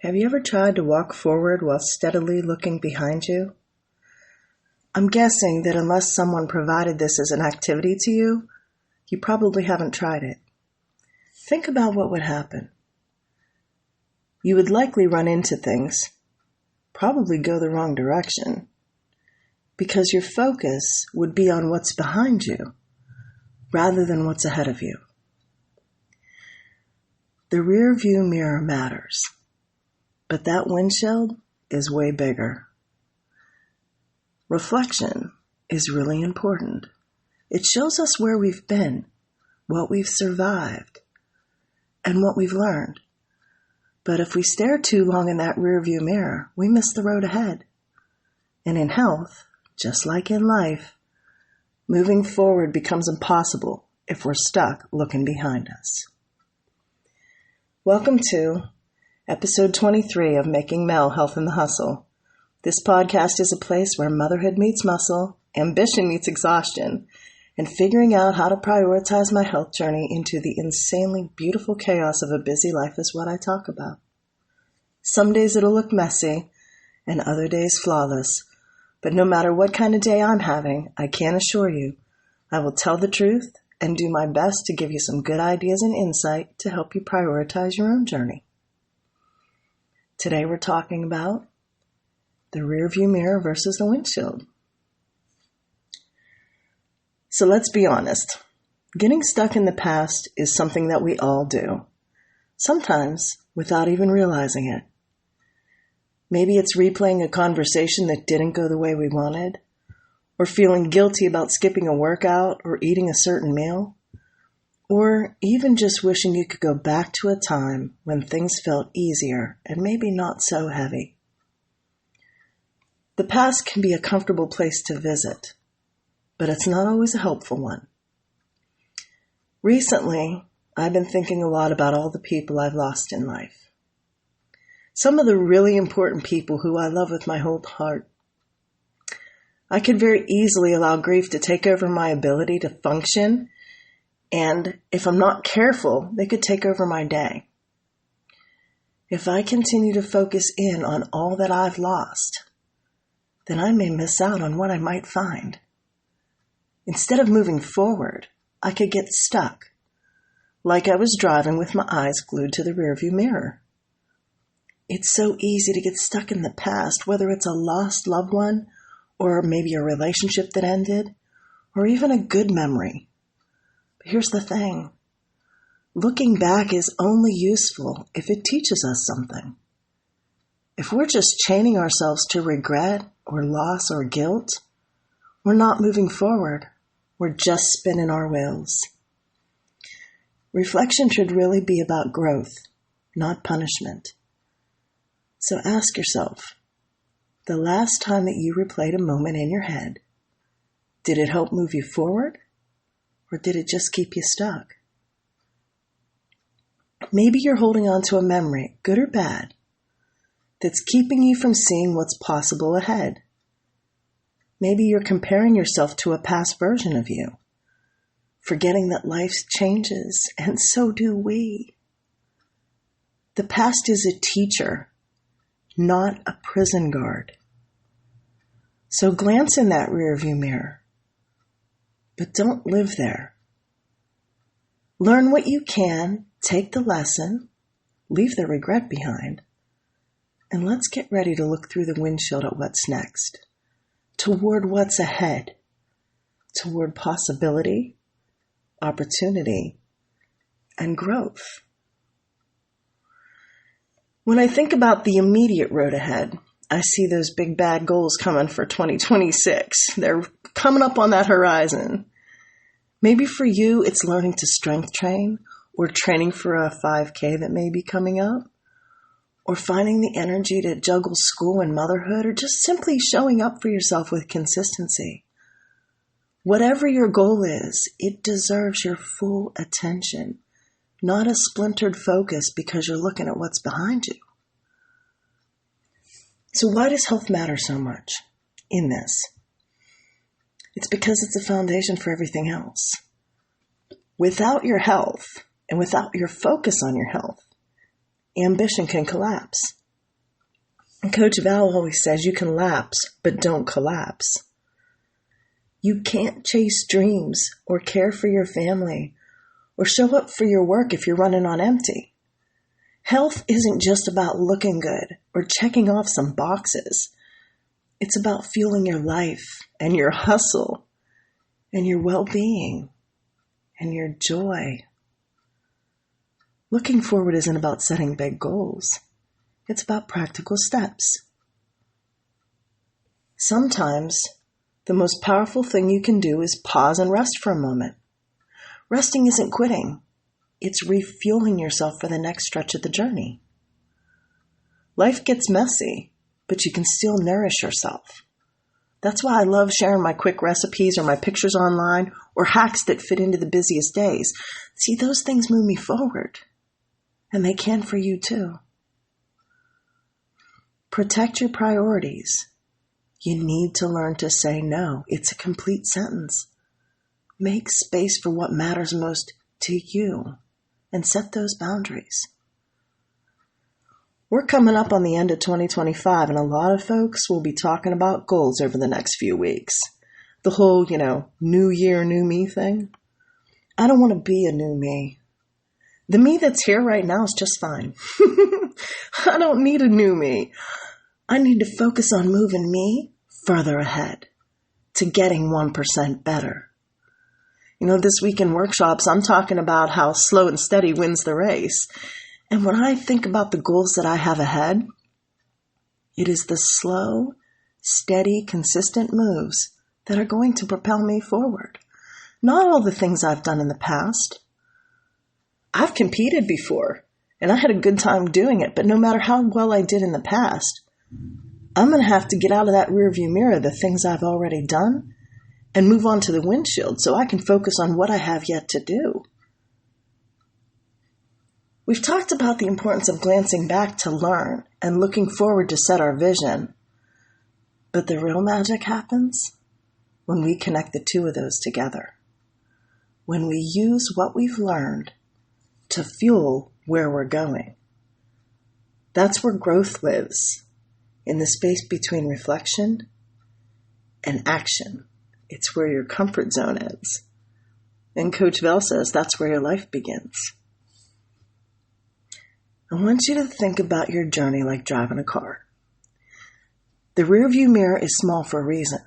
Have you ever tried to walk forward while steadily looking behind you? I'm guessing that unless someone provided this as an activity to you, you probably haven't tried it. Think about what would happen. You would likely run into things, probably go the wrong direction, because your focus would be on what's behind you rather than what's ahead of you. The rear view mirror matters, but that windshield is way bigger. Reflection is really important. It shows us where we've been, what we've survived, and what we've learned. But if we stare too long in that rearview mirror, we miss the road ahead. And in health, just like in life, moving forward becomes impossible if we're stuck looking behind us. Welcome to episode 23 of Making Mel Health in the Hustle. This podcast is a place where motherhood meets muscle, ambition meets exhaustion, and figuring out how to prioritize my health journey into the insanely beautiful chaos of a busy life is what I talk about. Some days it'll look messy, and other days flawless. But no matter what kind of day I'm having, I can assure you, I will tell the truth and do my best to give you some good ideas and insight to help you prioritize your own journey. Today we're talking about the rearview mirror versus the windshield. So let's be honest. Getting stuck in the past is something that we all do, sometimes without even realizing it. Maybe it's replaying a conversation that didn't go the way we wanted, or feeling guilty about skipping a workout or eating a certain meal, or even just wishing you could go back to a time when things felt easier and maybe not so heavy. The past can be a comfortable place to visit, but it's not always a helpful one. Recently, I've been thinking a lot about all the people I've lost in life. Some of the really important people who I love with my whole heart. I could very easily allow grief to take over my ability to function, and if I'm not careful, they could take over my day. If I continue to focus in on all that I've lost, then I may miss out on what I might find. Instead of moving forward, I could get stuck, like I was driving with my eyes glued to the rearview mirror. It's so easy to get stuck in the past, whether it's a lost loved one, or maybe a relationship that ended, or even a good memory. But here's the thing. Looking back is only useful if it teaches us something. If we're just chaining ourselves to regret or loss or guilt, we're not moving forward. We're just spinning our wheels. Reflection should really be about growth, not punishment. So ask yourself, the last time that you replayed a moment in your head, did it help move you forward, or did it just keep you stuck? Maybe you're holding on to a memory, good or bad, that's keeping you from seeing what's possible ahead. Maybe you're comparing yourself to a past version of you, forgetting that life changes, and so do we. The past is a teacher, not a prison guard. So glance in that rearview mirror, but don't live there. Learn what you can, take the lesson, leave the regret behind, and let's get ready to look through the windshield at what's next, toward what's ahead, toward possibility, opportunity, and growth. When I think about the immediate road ahead, I see those big bad goals coming for 2026. They're coming up on that horizon. Maybe for you, it's learning to strength train or training for a 5K that may be coming up, or finding the energy to juggle school and motherhood, or just simply showing up for yourself with consistency. Whatever your goal is, it deserves your full attention, not a splintered focus because you're looking at what's behind you. So why does health matter so much in this? It's because it's a foundation for everything else. Without your health and without your focus on your health, ambition can collapse. And Coach Val always says you can lapse, but don't collapse. You can't chase dreams or care for your family or show up for your work if you're running on empty. Health isn't just about looking good or checking off some boxes. It's about fueling your life and your hustle and your well-being and your joy. Looking forward isn't about setting big goals. It's about practical steps. Sometimes the most powerful thing you can do is pause and rest for a moment. Resting isn't quitting. It's refueling yourself for the next stretch of the journey. Life gets messy, but you can still nourish yourself. That's why I love sharing my quick recipes or my pictures online or hacks that fit into the busiest days. See, those things move me forward, and they can for you too. Protect your priorities. You need to learn to say no. It's a complete sentence. Make space for what matters most to you and set those boundaries. We're coming up on the end of 2025, and a lot of folks will be talking about goals over the next few weeks. The whole, new year, new me thing. I don't want to be a new me. The me that's here right now is just fine. I don't need a new me. I need to focus on moving me further ahead to getting 1% better. This week in workshops, I'm talking about how slow and steady wins the race. And when I think about the goals that I have ahead, it is the slow, steady, consistent moves that are going to propel me forward. Not all the things I've done in the past. I've competed before, and I had a good time doing it, but no matter how well I did in the past, I'm going to have to get out of that rearview mirror, the things I've already done, and move on to the windshield so I can focus on what I have yet to do. We've talked about the importance of glancing back to learn and looking forward to set our vision. But the real magic happens when we connect the two of those together. When we use what we've learned to fuel where we're going. That's where growth lives, in the space between reflection and action. It's where your comfort zone is. And Coach Val says that's where your life begins. I want you to think about your journey like driving a car. The rearview mirror is small for a reason.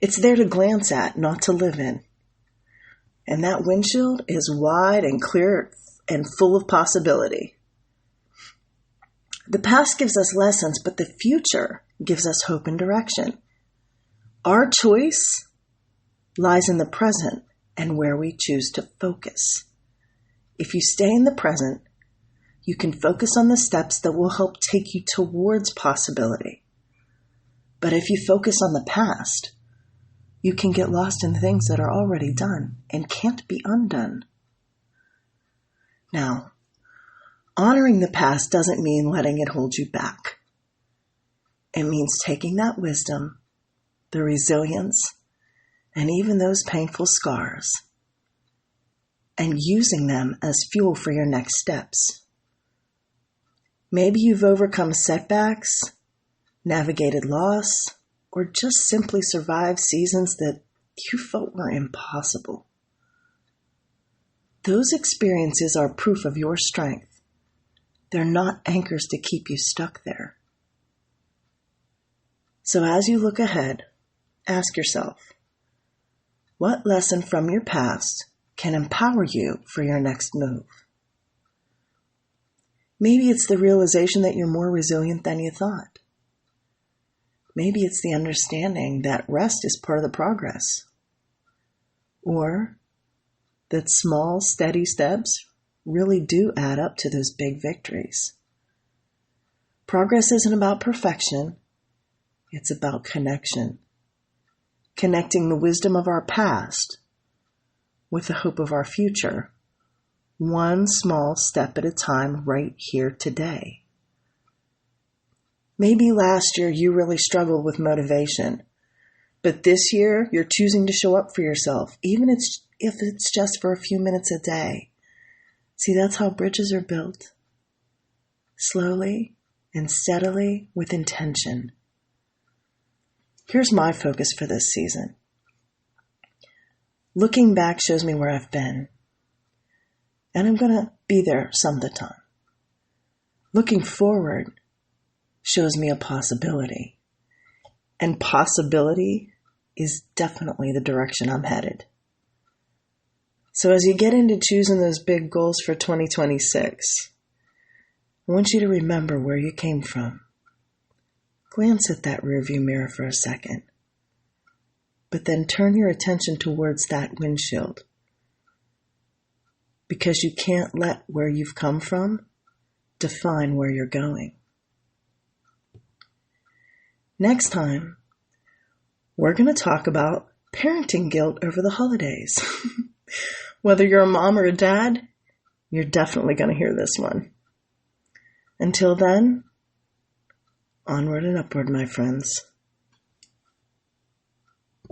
It's there to glance at, not to live in. And that windshield is wide and clear and full of possibility. The past gives us lessons, but the future gives us hope and direction. Our choice lies in the present and where we choose to focus. If you stay in the present, you can focus on the steps that will help take you towards possibility. But if you focus on the past, you can get lost in things that are already done and can't be undone. Now, honoring the past doesn't mean letting it hold you back. It means taking that wisdom, the resilience, and even those painful scars, and using them as fuel for your next steps. Maybe you've overcome setbacks, navigated loss, or just simply survived seasons that you felt were impossible. Those experiences are proof of your strength. They're not anchors to keep you stuck there. So as you look ahead, ask yourself, what lesson from your past can empower you for your next move? Maybe it's the realization that you're more resilient than you thought. Maybe it's the understanding that rest is part of the progress. Or that small, steady steps really do add up to those big victories. Progress isn't about perfection. It's about connection. Connecting the wisdom of our past with the hope of our future. One small step at a time right here today. Maybe last year you really struggled with motivation, but this year you're choosing to show up for yourself, even if it's just for a few minutes a day. See, that's how bridges are built. Slowly and steadily with intention. Here's my focus for this season. Looking back shows me where I've been, and I'm going to be there some of the time. Looking forward shows me a possibility, and possibility is definitely the direction I'm headed. So as you get into choosing those big goals for 2026, I want you to remember where you came from. Glance at that rearview mirror for a second, but then turn your attention towards that windshield, because you can't let where you've come from define where you're going. Next time, we're going to talk about parenting guilt over the holidays. Whether you're a mom or a dad, you're definitely going to hear this one. Until then, onward and upward, my friends.